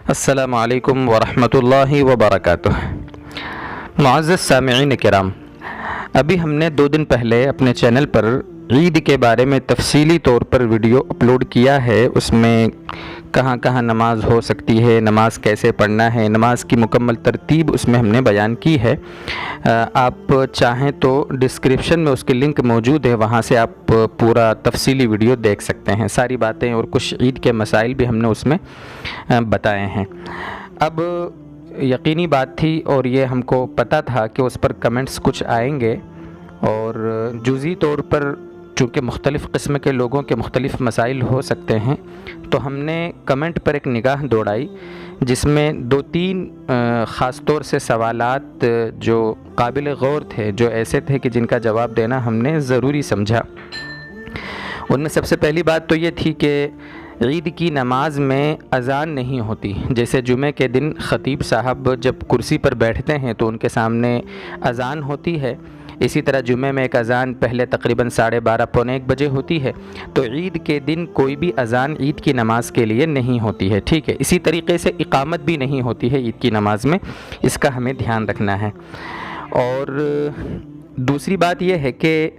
السلام علیکم ورحمۃ اللہ وبرکاتہ۔ معزز سامعین کرام، ابھی ہم نے 2 دن پہلے اپنے چینل پر عید کے بارے میں تفصیلی طور پر ویڈیو اپلوڈ کیا ہے۔ اس میں کہاں کہاں نماز ہو سکتی ہے، نماز کیسے پڑھنا ہے، نماز کی مکمل ترتیب اس میں ہم نے بیان کی ہے۔ آپ چاہیں تو ڈسکرپشن میں اس کی لنک موجود ہے، وہاں سے آپ پورا تفصیلی ویڈیو دیکھ سکتے ہیں۔ ساری باتیں اور کچھ عید کے مسائل بھی ہم نے اس میں بتائے ہیں۔ اب یقینی بات تھی اور یہ ہم کو پتہ تھا کہ اس پر کمنٹس کچھ آئیں گے، اور جزئی طور پر چونکہ مختلف قسم کے لوگوں کے مختلف مسائل ہو سکتے ہیں، تو ہم نے کمنٹ پر ایک نگاہ دوڑائی جس میں 2-3 خاص طور سے سوالات جو قابل غور تھے، جو ایسے تھے کہ جن کا جواب دینا ہم نے ضروری سمجھا۔ ان میں سب سے پہلی بات تو یہ تھی کہ عید کی نماز میں اذان نہیں ہوتی۔ جیسے جمعے کے دن خطیب صاحب جب کرسی پر بیٹھتے ہیں تو ان کے سامنے اذان ہوتی ہے، اسی طرح جمعے میں ایک اذان پہلے تقریباً 12:30 پونے 1 بجے ہوتی ہے۔ تو عید کے دن کوئی بھی اذان عید کی نماز کے لیے نہیں ہوتی ہے، ٹھیک ہے۔ اسی طریقے سے اقامت بھی نہیں ہوتی ہے عید کی نماز میں، اس کا ہمیں دھیان رکھنا ہے۔ اور دوسری بات یہ ہے کہ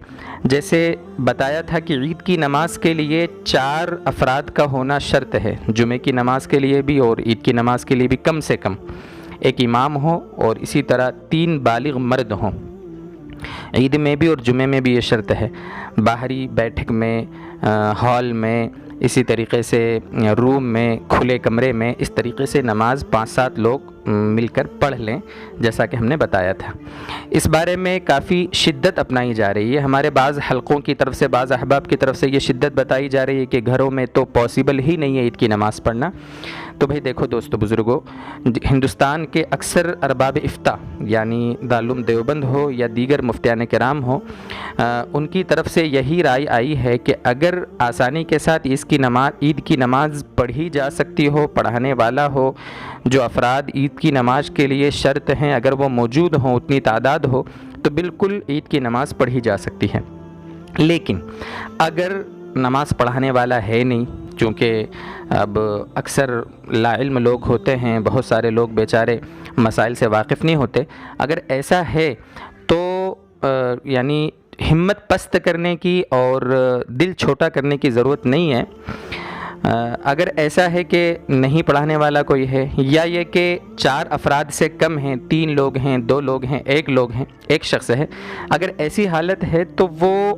جیسے بتایا تھا کہ عید کی نماز کے لیے 4 افراد کا ہونا شرط ہے، جمعے کی نماز کے لیے بھی اور عید کی نماز کے لیے بھی کم سے کم ایک امام ہو اور اسی طرح 3 بالغ مرد ہوں۔ عید میں بھی اور جمعے میں بھی یہ شرط ہے۔ باہری بیٹھک میں، ہال میں، اسی طریقے سے روم میں، کھلے کمرے میں، اس طریقے سے نماز 5-7 لوگ مل کر پڑھ لیں، جیسا کہ ہم نے بتایا تھا۔ اس بارے میں کافی شدت اپنائی جا رہی ہے، ہمارے بعض حلقوں کی طرف سے، بعض احباب کی طرف سے یہ شدت بتائی جا رہی ہے کہ گھروں میں تو پاسبل ہی نہیں ہے عید کی نماز پڑھنا۔ تو بھئی دیکھو دوستو بزرگو، ہندوستان کے اکثر ارباب افتاء یعنی دارالعلوم دیوبند ہو یا دیگر مفتیان کرام ہو، ان کی طرف سے یہی رائے آئی ہے کہ اگر آسانی کے ساتھ عید کی نماز پڑھی جا سکتی ہو، پڑھانے والا ہو، جو افراد عید کی نماز کے لیے شرط ہیں اگر وہ موجود ہوں، اتنی تعداد ہو، تو بالکل عید کی نماز پڑھی جا سکتی ہے۔ لیکن اگر نماز پڑھانے والا ہے نہیں، چونکہ اب اکثر لا علم لوگ ہوتے ہیں، بہت سارے لوگ بیچارے مسائل سے واقف نہیں ہوتے، اگر ایسا ہے تو یعنی ہمت پست کرنے کی اور دل چھوٹا کرنے کی ضرورت نہیں ہے۔ اگر ایسا ہے کہ نہیں پڑھانے والا کوئی ہے، یا یہ کہ 4 افراد سے کم ہیں، 3 لوگ ہیں، 2 لوگ ہیں، 1 لوگ ہیں، 1 شخص ہے، اگر ایسی حالت ہے تو وہ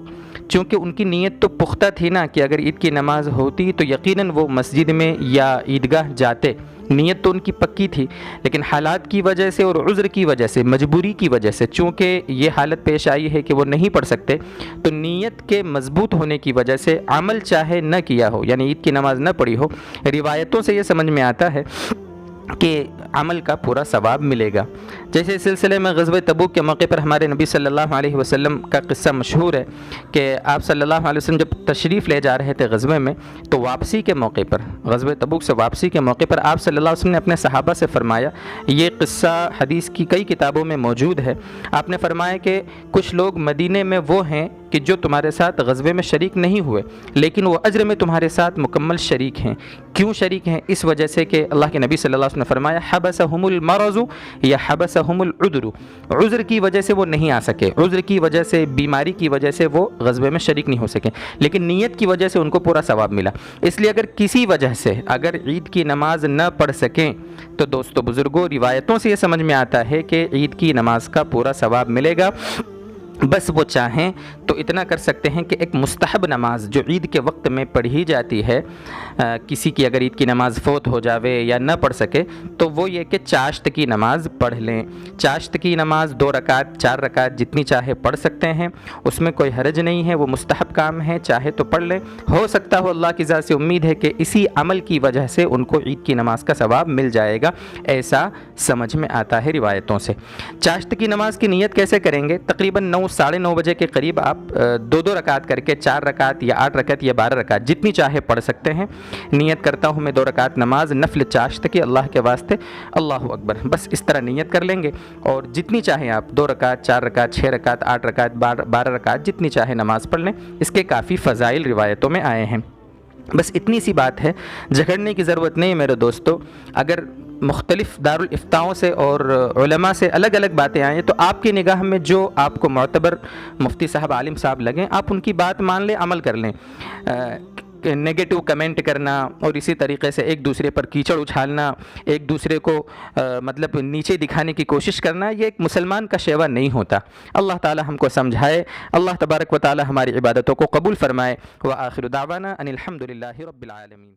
چونکہ ان کی نیت تو پختہ تھی نا کہ اگر عید کی نماز ہوتی تو یقیناً وہ مسجد میں یا عیدگاہ جاتے، نیت تو ان کی پکی تھی، لیکن حالات کی وجہ سے اور عذر کی وجہ سے، مجبوری کی وجہ سے، چونکہ یہ حالت پیش آئی ہے کہ وہ نہیں پڑھ سکتے، تو نیت کے مضبوط ہونے کی وجہ سے عمل چاہے نہ کیا ہو، یعنی عید کی نماز نہ پڑھی ہو، روایتوں سے یہ سمجھ میں آتا ہے کہ عمل کا پورا ثواب ملے گا۔ جیسے اس سلسلے میں غزوہ تبوک کے موقع پر ہمارے نبی صلی اللہ علیہ وسلم کا قصہ مشہور ہے کہ آپ صلی اللہ علیہ وسلم جب تشریف لے جا رہے تھے غزوے میں، تو واپسی کے موقع پر، غزوہ تبوک سے واپسی کے موقع پر آپ صلی اللہ علیہ وسلم نے اپنے صحابہ سے فرمایا، یہ قصہ حدیث کی کئی کتابوں میں موجود ہے، آپ نے فرمایا کہ کچھ لوگ مدینے میں وہ ہیں کہ جو تمہارے ساتھ غزوے میں شریک نہیں ہوئے، لیکن وہ اجر میں تمہارے ساتھ مکمل شریک ہیں۔ کیوں شریک ہیں؟ اس وجہ سے کہ اللہ کے نبی صلی اللہ علیہ وسلم نے فرمایا حبسہم المرض یا حبسہم العذر، عذر کی وجہ سے وہ نہیں آ سکے، عذر کی وجہ سے، بیماری کی وجہ سے وہ غزوے میں شریک نہیں ہو سکے، لیکن نیت کی وجہ سے ان کو پورا ثواب ملا۔ اس لیے اگر کسی وجہ سے اگر عید کی نماز نہ پڑھ سکیں تو دوستو بزرگوں، روایتوں سے یہ سمجھ میں آتا ہے کہ عید کی نماز کا پورا ثواب ملے گا۔ بس وہ چاہیں تو اتنا کر سکتے ہیں کہ ایک مستحب نماز جو عید کے وقت میں پڑھی جاتی ہے، کسی کی اگر عید کی نماز فوت ہو جاوے یا نہ پڑھ سکے تو وہ یہ کہ چاشت کی نماز پڑھ لیں۔ چاشت کی نماز 2 رکعت 4 رکعت جتنی چاہے پڑھ سکتے ہیں، اس میں کوئی حرج نہیں ہے، وہ مستحب کام ہے، چاہے تو پڑھ لیں۔ ہو سکتا ہو اللہ کی ذات سے امید ہے کہ اسی عمل کی وجہ سے ان کو عید کی نماز کا ثواب مل جائے گا، ایسا سمجھ میں آتا ہے روایتوں سے۔ چاشت کی نماز کی نیت کیسے کریں گے؟ تقریباً 9 9 بجے کے قریب آپ 2 رکعت کر کے 4 رکعت یا 8 رکعت یا 12 رکعت جتنی چاہے پڑھ سکتے ہیں۔ نیت کرتا ہوں میں 2 رکعت نماز نفل چاشت کی اللہ کے واسطے، اللہ اکبر، بس اس طرح نیت کر لیں گے، اور جتنی چاہیں آپ 2 رکعت 4 رکعت 6 رکعت 8 رکعت 12 رکعت جتنی چاہے نماز پڑھ لیں۔ اس کے کافی فضائل روایتوں میں آئے ہیں۔ بس اتنی سی بات ہے، جھگڑنے کی ضرورت نہیں میرے دوستو۔ اگر مختلف دارالافتاؤں سے اور علماء سے الگ الگ باتیں آئیں تو آپ کی نگاہ میں جو آپ کو معتبر مفتی صاحب عالم صاحب لگیں آپ ان کی بات مان لیں، عمل کر لیں۔ نیگیٹو کمنٹ کرنا اور اسی طریقے سے ایک دوسرے پر کیچڑ اچھالنا، ایک دوسرے کو مطلب نیچے دکھانے کی کوشش کرنا، یہ ایک مسلمان کا شیوا نہیں ہوتا۔ اللہ تعالی ہم کو سمجھائے، اللہ تبارک و تعالی ہماری عبادتوں کو قبول فرمائے۔ وآخر دعوانا ان الحمد للہ رب العالمین۔